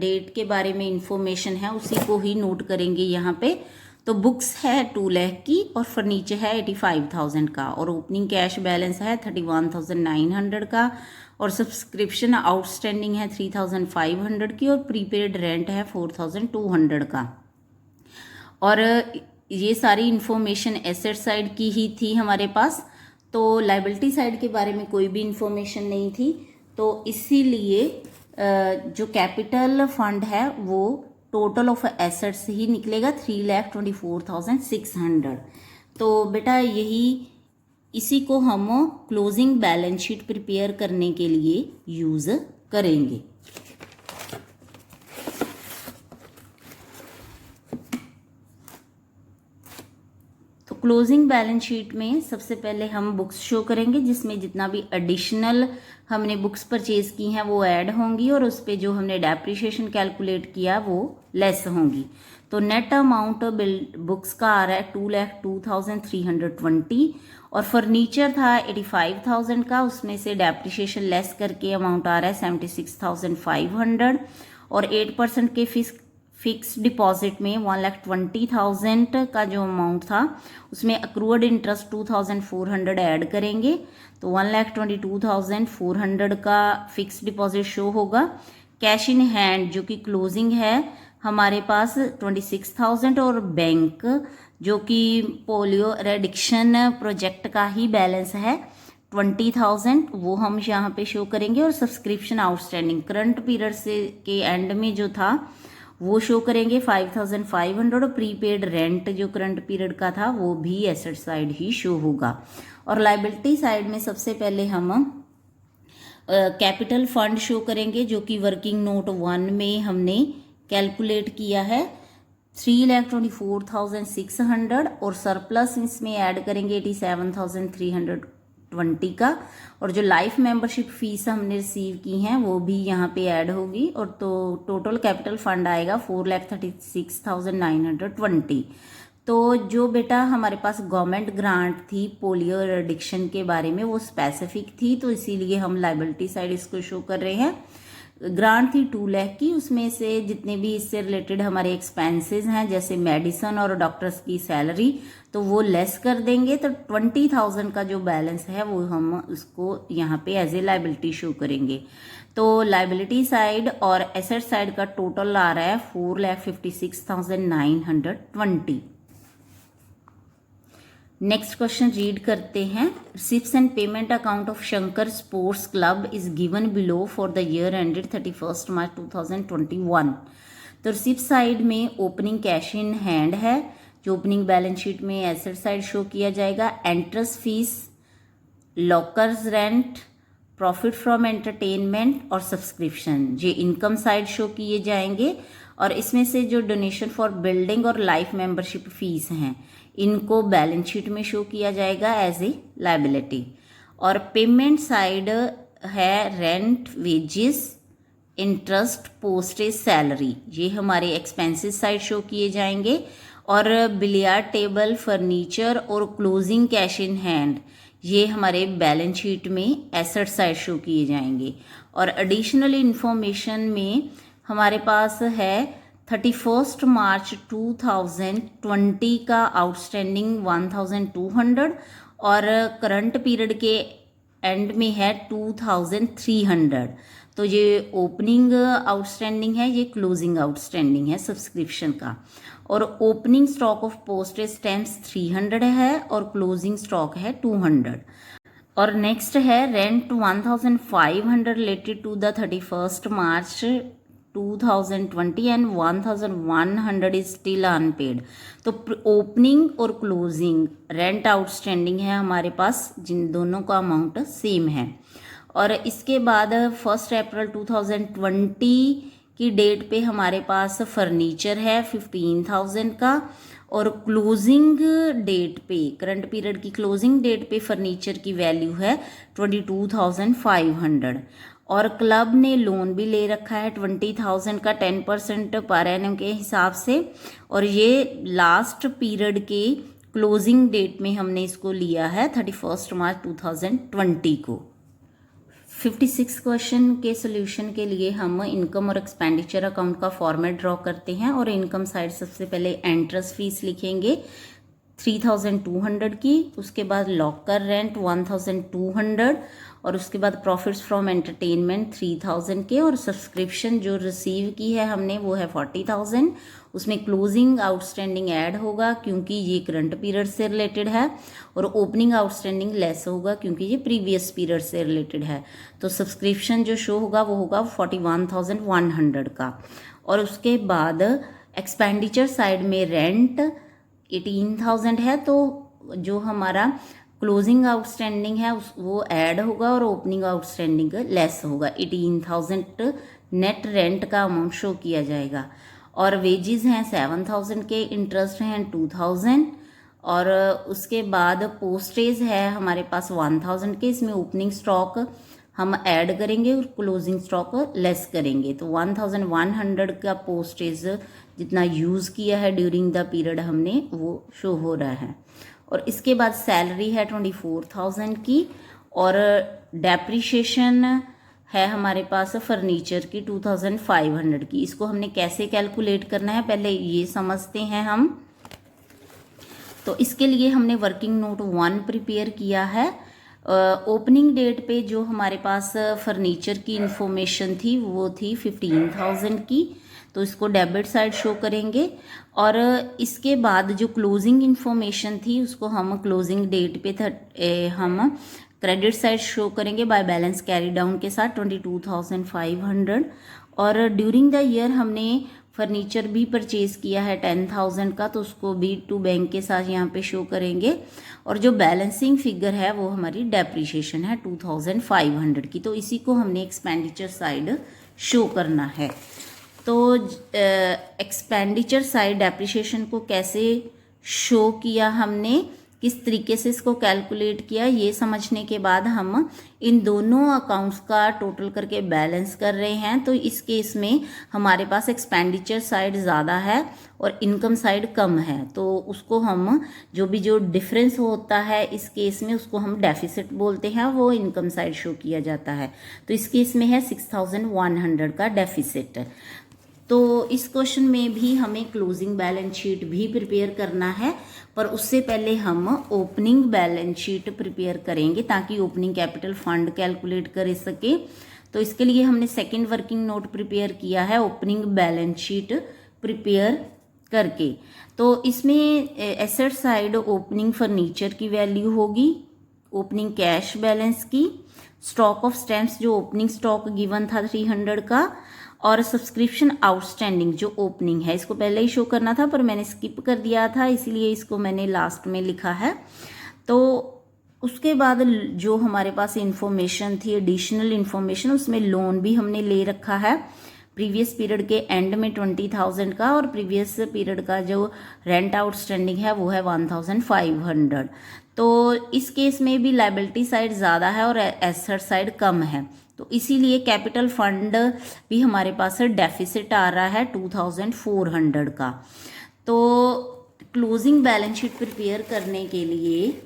डेट के बारे में इंफॉर्मेशन है उसी को ही नोट करेंगे यहाँ पे। तो बुक्स है 2 लाख की और फर्नीचर है 85,000 का, और ओपनिंग कैश बैलेंस है 31,900 का, और सब्सक्रिप्शन आउटस्टैंडिंग है 3,500 की, और प्रीपेड रेंट है 4,200 का। और ये सारी इंफॉर्मेशन एसेट साइड की ही थी हमारे पास, तो लाइबिलिटी साइड के बारे में कोई भी इंफॉर्मेशन नहीं थी। तो इसीलिए जो कैपिटल फंड है वो टोटल ऑफ एसेट्स ही निकलेगा 3,24,600। तो बेटा इसी को हम क्लोजिंग बैलेंस शीट प्रिपेयर करने के लिए यूज़ करेंगे। तो क्लोजिंग बैलेंस शीट में सबसे पहले हम बुक्स शो करेंगे, जिसमें जितना भी एडिशनल हमने बुक्स परचेज की हैं वो ऐड होंगी, और उस पर जो हमने डेप्रिसिएशन कैलकुलेट किया वो लेस होंगी। तो नेट अमाउंट बुक्स का आ रहा है 2,02,320, और फर्नीचर था 85,000 का, उसमें से डेप्रिसिएशन लेस करके अमाउंट आ रहा है 76,500, और 8% के फिक्स डिपॉजिट में 1,20,000 का जो अमाउंट था उसमें अक्रूड इंटरेस्ट 2,400 ऐड करेंगे, तो 1,22,400 का फिक्स डिपॉजिट शो होगा। कैश इन हैंड जो कि क्लोजिंग है हमारे पास 26,000, और बैंक जो कि पोलियो एडिक्शन प्रोजेक्ट का ही बैलेंस है 20,000, वो हम यहाँ पे शो करेंगे। और सब्सक्रिप्शन आउटस्टैंडिंग करंट पीरियड से के एंड में जो था वो शो करेंगे 5,500, और प्रीपेड रेंट जो करंट पीरियड का था वो भी एसेट साइड ही शो होगा। और लाइबिलिटी साइड में सबसे पहले हम कैपिटल फंड शो करेंगे, जो कि वर्किंग नोट 1 में हमने कैलकुलेट किया है 3,24,600, और सरप्लस इसमें ऐड करेंगे 87,320 का, और जो लाइफ मेंबरशिप फीस हमने रिसीव की हैं वो भी यहाँ पे ऐड होगी, और तो टोटल कैपिटल फंड आएगा 4,36,920। तो जो बेटा हमारे पास गवर्नमेंट ग्रांट थी पोलियो एडिक्शन के बारे में वो स्पेसिफिक थी, तो इसीलिए हम लाइबिलिटी साइड इसको शो कर रहे हैं। ग्रांट थी 2 लाख की, उसमें से जितने भी इससे रिलेटेड हमारे एक्सपेंसेस हैं जैसे मेडिसिन और डॉक्टर्स की सैलरी तो वो लेस कर देंगे, तो 20,000 का जो बैलेंस है वो हम उसको यहाँ पे एज ए लाइबिलिटी शो करेंगे। तो लाइबिलिटी साइड और एसेट साइड का टोटल आ रहा है 4,56,920। नेक्स्ट क्वेश्चन रीड करते हैं। Receipts and payment account of Shankar sports club is given below for the year ended 31 March 2021। तो रिसिप्ट साइड में ओपनिंग कैश इन हैंड है जो ओपनिंग बैलेंस शीट में एसेट साइड शो किया जाएगा। Entrance fees, lockers rent, profit from entertainment और subscription ये income side show किए जाएंगे, और इसमें से जो डोनेशन फॉर बिल्डिंग और लाइफ मेंबरशिप फीस हैं इनको बैलेंस शीट में शो किया जाएगा एज ए लायबिलिटी। और पेमेंट साइड है rent, wages, interest, postage, salary ये हमारे एक्सपेंसेस साइड शो किए जाएंगे। और बिलियार्ड टेबल, फर्नीचर और क्लोजिंग कैश इन हैंड ये हमारे बैलेंस शीट में एसेट साइड शो किए जाएंगे। और एडिशनल इंफॉर्मेशन में हमारे पास है 31 मार्च 2020 का आउटस्टैंडिंग 1,200 और करंट पीरियड के एंड में है 2,300। तो ये ओपनिंग आउटस्टैंडिंग है, ये क्लोजिंग आउटस्टैंडिंग है सब्सक्रिप्शन का। और opening stock of postage stamps 300 है और क्लोजिंग स्टॉक है 200। और नेक्स्ट है rent 1,500 related to the 31 March 2020 and 1,100 is still unpaid. तो ओपनिंग और क्लोजिंग रेंट आउटस्टैंडिंग है हमारे पास, जिन दोनों का अमाउंट सेम है। और इसके बाद 1 अप्रैल 2020 की डेट पे हमारे पास फर्नीचर है 15,000 का, और क्लोजिंग डेट पे करंट पीरियड की क्लोजिंग डेट पे फर्नीचर की वैल्यू है 22,500। और क्लब ने लोन भी ले रखा है 20,000 का 10% पर एनम के हिसाब से, और ये लास्ट पीरियड के क्लोजिंग डेट में हमने इसको लिया है 31 मार्च 2020 को। 56 क्वेश्चन के सोल्यूशन के लिए हम इनकम और एक्सपेंडिचर अकाउंट का फॉर्मेट ड्रॉ करते हैं। और इनकम साइड सबसे पहले एंट्रेंस फीस लिखेंगे 3200 की, उसके बाद लॉकर रेंट 1200 और उसके बाद प्रॉफिट्स फ्रॉम एंटरटेनमेंट 3000 के, और सब्सक्रिप्शन जो रिसीव की है हमने वो है 40,000। उसमें क्लोजिंग आउटस्टैंडिंग ऐड होगा क्योंकि ये करंट पीरियड से रिलेटेड है, और ओपनिंग आउटस्टैंडिंग लेस होगा क्योंकि ये प्रीवियस पीरियड से रिलेटेड है। तो सब्सक्रिप्शन जो शो होगा वो होगा 41,100 का। और उसके बाद एक्सपेंडिचर साइड में रेंट 18,000 है, तो जो हमारा क्लोजिंग आउटस्टैंडिंग है वो ऐड होगा और ओपनिंग आउटस्टैंडिंग लेस होगा। 18,000 नेट रेंट का अमाउंट शो किया जाएगा। और वेजेस हैं 7,000 के, इंटरेस्ट हैं 2,000, और उसके बाद पोस्टेज है हमारे पास 1,000 के। इसमें ओपनिंग स्टॉक हम ऐड करेंगे और क्लोजिंग स्टॉक लेस करेंगे, तो 1,100 का पोस्टेज जितना यूज़ किया है ड्यूरिंग द पीरियड हमने वो शो हो रहा है। और इसके बाद सैलरी है 24,000 की, और डेप्रिशिएशन है हमारे पास फर्नीचर की 2,500 की। इसको हमने कैसे कैलकुलेट करना है पहले ये समझते हैं हम। तो इसके लिए हमने वर्किंग नोट 1 प्रिपेयर किया है। ओपनिंग डेट पे जो हमारे पास फर्नीचर की इंफॉर्मेशन थी वो थी 15,000 की, तो इसको डेबिट साइड शो करेंगे। और इसके बाद जो क्लोजिंग इंफॉर्मेशन थी उसको हम क्लोजिंग डेट पे हम क्रेडिट साइड शो करेंगे बाय बैलेंस कैरी डाउन के साथ 22,500। और ड्यूरिंग द ईयर हमने फर्नीचर भी परचेज किया है 10,000 का, तो उसको भी टू बैंक के साथ यहाँ पे शो करेंगे। और जो बैलेंसिंग फिगर है वो हमारी डेप्रिशिएशन है 2,500 की, तो इसी को हमने एक्सपेंडिचर साइड शो करना है। तो एक्सपेंडिचर साइड डेप्रिशिएशन को कैसे शो किया हमने, किस तरीके से इसको कैलकुलेट किया, ये समझने के बाद हम इन दोनों अकाउंट्स का टोटल करके बैलेंस कर रहे हैं। तो इस केस में हमारे पास एक्सपेंडिचर साइड ज़्यादा है और इनकम साइड कम है, तो उसको हम जो डिफरेंस होता है इस केस में उसको हम डेफिसिट बोलते हैं, वो इनकम साइड शो किया जाता है। तो इस केस में है 6,100 का डेफिसिट। तो इस क्वेश्चन में भी हमें क्लोजिंग बैलेंस शीट भी प्रिपेयर करना है, पर उससे पहले हम ओपनिंग बैलेंस शीट प्रिपेयर करेंगे ताकि ओपनिंग कैपिटल फंड कैलकुलेट कर सके। तो इसके लिए हमने सेकंड वर्किंग नोट प्रिपेयर किया है ओपनिंग बैलेंस शीट प्रिपेयर करके। तो इसमें एसेट साइड ओपनिंग फर्नीचर की वैल्यू होगी, ओपनिंग कैश बैलेंस की, स्टॉक ऑफ स्टैम्प्स जो ओपनिंग स्टॉक गिवन था 300 का, और सब्सक्रिप्शन आउटस्टैंडिंग जो ओपनिंग है, इसको पहले ही शो करना था पर मैंने स्किप कर दिया था इसीलिए इसको मैंने लास्ट में लिखा है। तो उसके बाद जो हमारे पास इंफॉर्मेशन थी एडिशनल इंफॉर्मेशन, उसमें लोन भी हमने ले रखा है प्रीवियस पीरियड के एंड में 20,000 का, और प्रीवियस पीरियड का जो रेंट आउटस्टैंडिंग है वो है 1,500। तो इस केस में भी लायबिलिटी साइड ज़्यादा है और एसेट साइड कम है, तो इसीलिए कैपिटल फंड भी हमारे पास डेफिसिट आ रहा है 2,400 का। तो क्लोजिंग बैलेंस शीट प्रिपेयर करने के लिए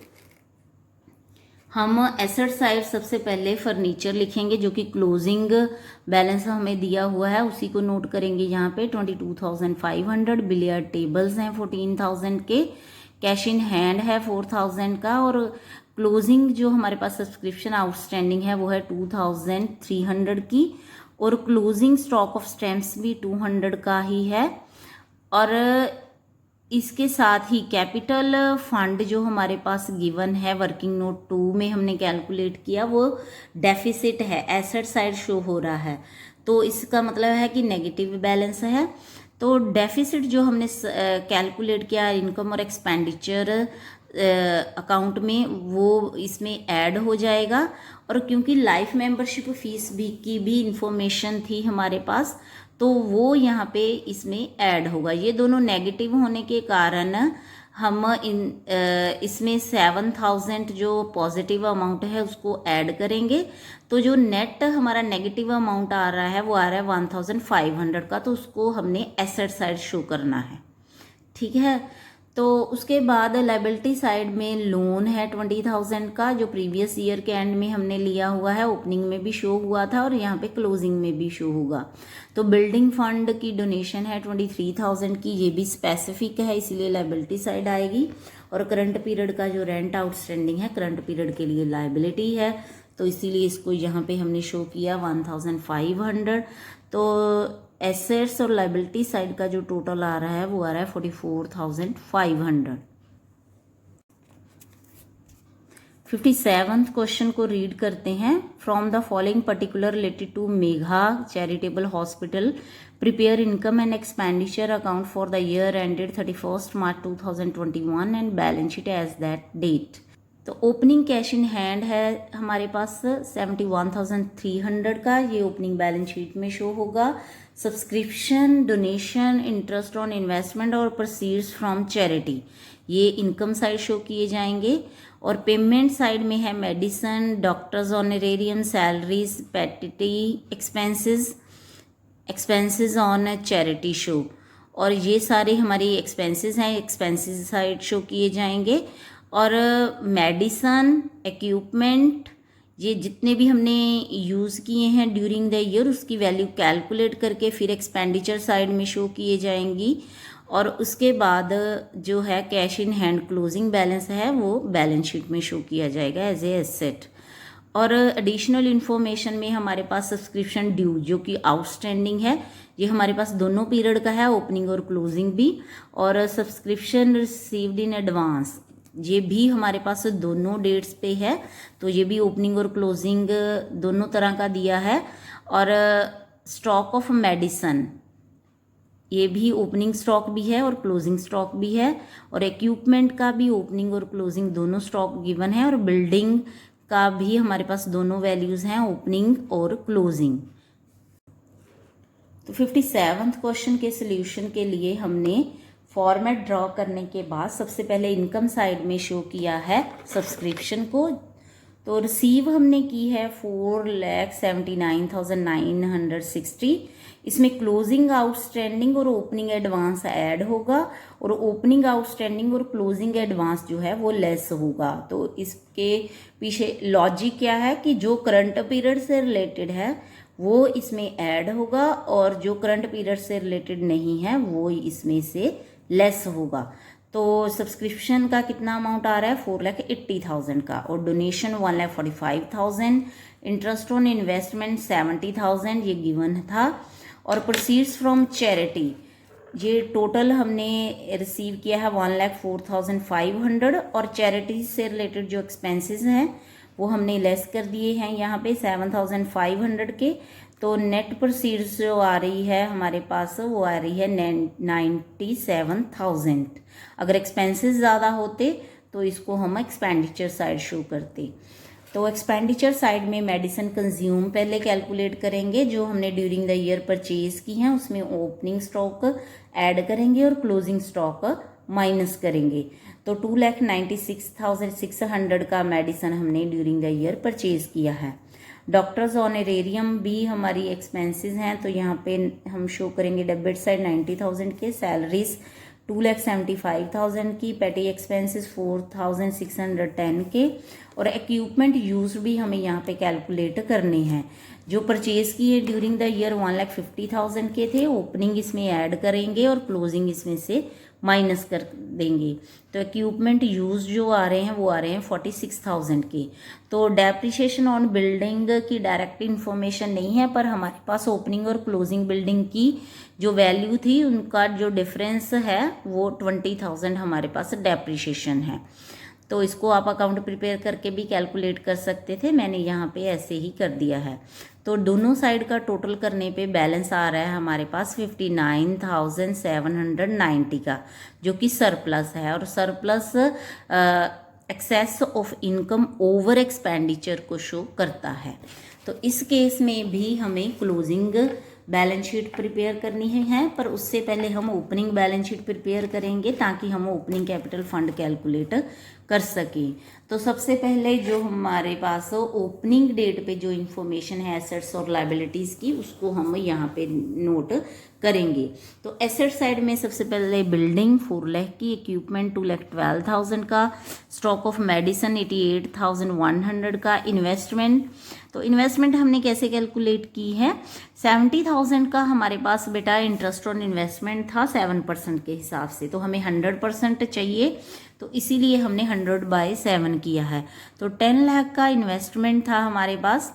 हम एसेट साइड सबसे पहले फर्नीचर लिखेंगे जो कि क्लोजिंग बैलेंस हमें दिया हुआ है, उसी को नोट करेंगे यहाँ पे 22,500। बिलियर्ड टेबल्स हैं 14,000 के, कैश इन हैंड है 4,000 का, और क्लोजिंग जो हमारे पास सब्सक्रिप्शन आउटस्टैंडिंग है वो है 2,300 की, और क्लोजिंग स्टॉक ऑफ स्टैम्प्स भी 200 का ही है। और इसके साथ ही कैपिटल फंड जो हमारे पास गिवन है वर्किंग नोट 2 में हमने कैलकुलेट किया वो डेफिसिट है, एसेट साइड शो हो रहा है, तो इसका मतलब है कि नेगेटिव बैलेंस है। तो डेफिसिट जो हमने कैलकुलेट किया इनकम और एक्सपेंडिचर अकाउंट में वो इसमें ऐड हो जाएगा। और क्योंकि लाइफ मेंबरशिप फीस भी की इंफॉर्मेशन थी हमारे पास, तो वो यहाँ पे इसमें ऐड होगा। ये दोनों नेगेटिव होने के कारण हम इसमें 7,000 जो पॉजिटिव अमाउंट है उसको ऐड करेंगे, तो जो नेट हमारा नेगेटिव अमाउंट आ रहा है वो आ रहा है 1,500 का, तो उसको हमने एसेट साइड शो करना है, ठीक है। तो उसके बाद लायबिलिटी साइड में लोन है 20,000 का जो प्रीवियस ईयर के एंड में हमने लिया हुआ है, ओपनिंग में भी शो हुआ था और यहाँ पे क्लोजिंग में भी शो होगा। तो बिल्डिंग फंड की डोनेशन है 23,000 की, ये भी स्पेसिफिक है इसीलिए लायबिलिटी साइड आएगी। और करंट पीरियड का जो रेंट आउटस्टैंडिंग है करंट पीरियड के लिए लायबिलिटी है, तो इसीलिए इसको यहाँ पे हमने शो किया 1500। तो एसेट्स और लायबिलिटी साइड का जो टोटल आ रहा है वो आ रहा है 44,500। 57th क्वेश्चन को रीड करते हैं। From the following particular related to Megha charitable hospital prepare income and expenditure account for the year ended 31 March 2021 and balance sheet as that date. तो ओपनिंग कैश इन हैंड है हमारे पास 71,300 का, ये opening balance sheet में show होगा। Subscription, donation, interest on investment और proceeds from charity, ये इनकम साइड शो किए जाएंगे। और पेमेंट साइड में है medicine, doctors honorarium, salaries, petty expenses, expenses on charity show, और ये सारे हमारी एक्सपेंसेस हैं, एक्सपेंसेस साइड शो किए जाएंगे। और मेडिसन, इक्विपमेंट, ये जितने भी हमने यूज़ किए हैं ड्यूरिंग द ईयर उसकी वैल्यू कैलकुलेट करके फिर एक्सपेंडिचर साइड में शो किए जाएंगी। और उसके बाद जो है cash in hand closing balance है वो बैलेंस शीट में शो किया जाएगा एज ए एसेट। और एडिशनल इन्फॉर्मेशन में हमारे पास सब्सक्रिप्शन ड्यू जो कि आउटस्टैंडिंग है, ये हमारे पास दोनों पीरियड का है, ओपनिंग और क्लोजिंग भी। और सब्सक्रिप्शन रिसीव्ड इन एडवांस, ये भी हमारे पास दोनों डेट्स पे है, तो ये भी ओपनिंग और क्लोजिंग दोनों तरह का दिया है। और स्टॉक ऑफ मेडिसन, ये भी ओपनिंग स्टॉक भी है और क्लोजिंग स्टॉक भी है। और इक्विपमेंट का भी ओपनिंग और क्लोजिंग दोनों स्टॉक गिवन है। और बिल्डिंग का भी हमारे पास दोनों वैल्यूज़ हैं, ओपनिंग और क्लोजिंग। तो 57th क्वेश्चन के सोल्यूशन के लिए हमने फॉर्मेट ड्रॉ करने के बाद सबसे पहले इनकम साइड में शो किया है सब्सक्रिप्शन को। तो रिसीव हमने की है 4,79,960, इसमें क्लोजिंग आउटस्टैंडिंग और ओपनिंग एडवांस ऐड होगा, और ओपनिंग आउटस्टैंडिंग और क्लोजिंग एडवांस जो है वो लेस होगा। तो इसके पीछे लॉजिक क्या है कि जो करंट पीरियड से रिलेटेड है वो इसमें ऐड होगा, और जो करंट पीरियड से रिलेटेड नहीं है वो इसमें से लेस होगा। तो सब्सक्रिप्शन का कितना अमाउंट आ रहा है 4,80,000 का, और डोनेशन 1,45,000, इंटरेस्ट ऑन इन्वेस्टमेंट 70,000 ये गिवन था। और प्रोसीड्स फ्रॉम चैरिटी, ये टोटल हमने रिसीव किया है 1,04,500, और चैरिटी से रिलेटेड जो एक्सपेंसेस हैं वो हमने लेस कर दिए हैं यहाँ पे 7,500 के। तो नेट प्रोसीड्स जो आ रही है हमारे पास वो आ रही है 97,000। अगर एक्सपेंसेस ज़्यादा होते तो इसको हम एक्सपेंडिचर साइड शो करते। तो एक्सपेंडिचर साइड में मेडिसिन कंज्यूम पहले कैलकुलेट करेंगे, जो हमने ड्यूरिंग द ईयर परचेज की हैं उसमें ओपनिंग स्टॉक ऐड करेंगे और क्लोजिंग स्टॉक माइनस करेंगे। तो 2,96,600 का मेडिसिन हमने ड्यूरिंग द ईयर परचेज किया है। डॉक्टर्स ऑनरेरियम भी हमारी एक्सपेंसेस हैं, तो यहाँ पे हम शो करेंगे डेबिट साइड 90,000 के, सैलरीज 2,75,000 की, पेटी एक्सपेंसेस 4,610 के, और इक्विपमेंट यूज भी हमें यहाँ पे कैलकुलेट करने हैं। जो परचेज किए ड्यूरिंग द ईयर 1,50,000 के थे, ओपनिंग इसमें ऐड करेंगे और क्लोजिंग इसमें से माइनस कर देंगे। तो इक्विपमेंट यूज जो आ रहे हैं वो आ रहे हैं 46,000 के। तो डेप्रिसिएशन ऑन बिल्डिंग की डायरेक्ट इन्फॉर्मेशन नहीं है, पर हमारे पास ओपनिंग और क्लोजिंग बिल्डिंग की जो वैल्यू थी उनका जो डिफरेंस है वो 20,000 हमारे पास डेप्रिसिएशन है। तो इसको आप अकाउंट प्रिपेयर करके भी कैलकुलेट कर सकते थे, मैंने यहाँ पे ऐसे ही कर दिया है। तो दोनों साइड का टोटल करने पे बैलेंस आ रहा है हमारे पास 59,790 का, जो कि सरप्लस है। और surplus excess of income over expenditure को शो करता है। तो इस केस में भी हमें क्लोजिंग बैलेंस शीट प्रिपेयर करनी है, पर उससे पहले हम ओपनिंग बैलेंस शीट प्रिपेयर करेंगे ताकि हम ओपनिंग कैपिटल फंड कैलकुलेट कर सकें। तो सबसे पहले जो हमारे पास ओपनिंग डेट पे जो इन्फॉर्मेशन है एसेट्स और लायबिलिटीज़ की, उसको हम यहाँ पे नोट करेंगे। तो एसेट साइड में सबसे पहले बिल्डिंग 4 लाख की, इक्विपमेंट 2,12,000 का, स्टॉक ऑफ मेडिसिन 88,100 का, इन्वेस्टमेंट, तो इन्वेस्टमेंट हमने कैसे कैलकुलेट की है 70,000 का हमारे पास बेटा इंटरेस्ट ऑन इन्वेस्टमेंट था 7% के हिसाब से, तो हमें 100% चाहिए। तो इसीलिए हमने 100/7 किया है। तो 10 लाख का इन्वेस्टमेंट था हमारे पास,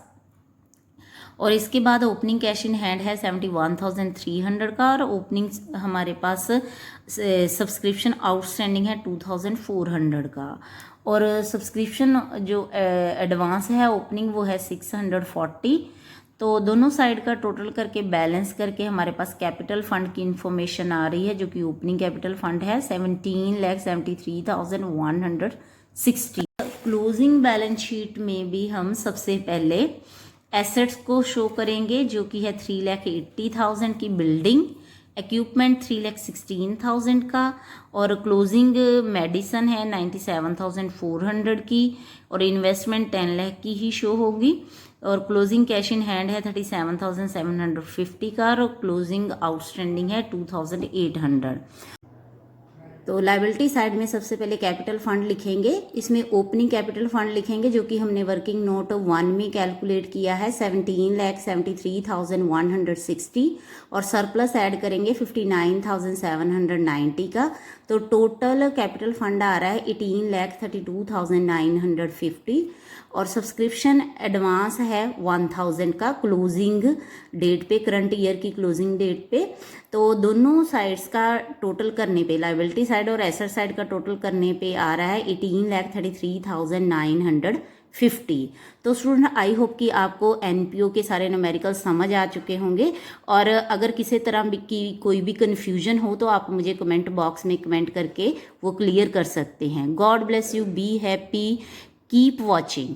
और इसके बाद ओपनिंग कैश इन हैंड है 71,300 का, और ओपनिंग हमारे पास सब्सक्रिप्शन आउटस्टैंडिंग है 2,400 का, और सब्सक्रिप्शन जो एडवांस है ओपनिंग वो है 640। तो दोनों साइड का टोटल करके बैलेंस करके हमारे पास कैपिटल फंड की इंफॉर्मेशन आ रही है, जो कि ओपनिंग कैपिटल फंड है 17,73,160। क्लोजिंग बैलेंस शीट में भी हम सबसे पहले एसेट्स को शो करेंगे, जो कि है 3,80,000 की बिल्डिंग, इक्विपमेंट 3,16,000 का, और क्लोजिंग मेडिसन है 97,400 की, और इन्वेस्टमेंट 10 लाख की ही शो होगी, और क्लोजिंग कैश इन हैंड है 37,750 का, और क्लोजिंग आउटस्टैंडिंग है 2,800। तो लायबिलिटी साइड में सबसे पहले कैपिटल फंड लिखेंगे, इसमें ओपनिंग कैपिटल फंड लिखेंगे, जो कि हमने वर्किंग नोट 1 में कैलकुलेट किया है 17,73,160, और सरप्लस ऐड करेंगे 59,790 का। तो टोटल कैपिटल फंड आ रहा है 18,32,950, और सब्सक्रिप्शन एडवांस है 1,000 का क्लोजिंग डेट पे, करंट ईयर की क्लोजिंग डेट पे। तो दोनों साइड्स का टोटल करने पे, लायबिलिटी साइड और एसेट साइड का टोटल करने पे आ रहा है 18,33,950। तो स्टूडेंट आई होप कि आपको एनपीओ के सारे न्यूमेरिकल समझ आ चुके होंगे, और अगर किसी तरह की कोई भी कन्फ्यूजन हो तो आप मुझे कमेंट बॉक्स में कमेंट करके वो क्लियर कर सकते हैं। God bless you, be happy, keep watching.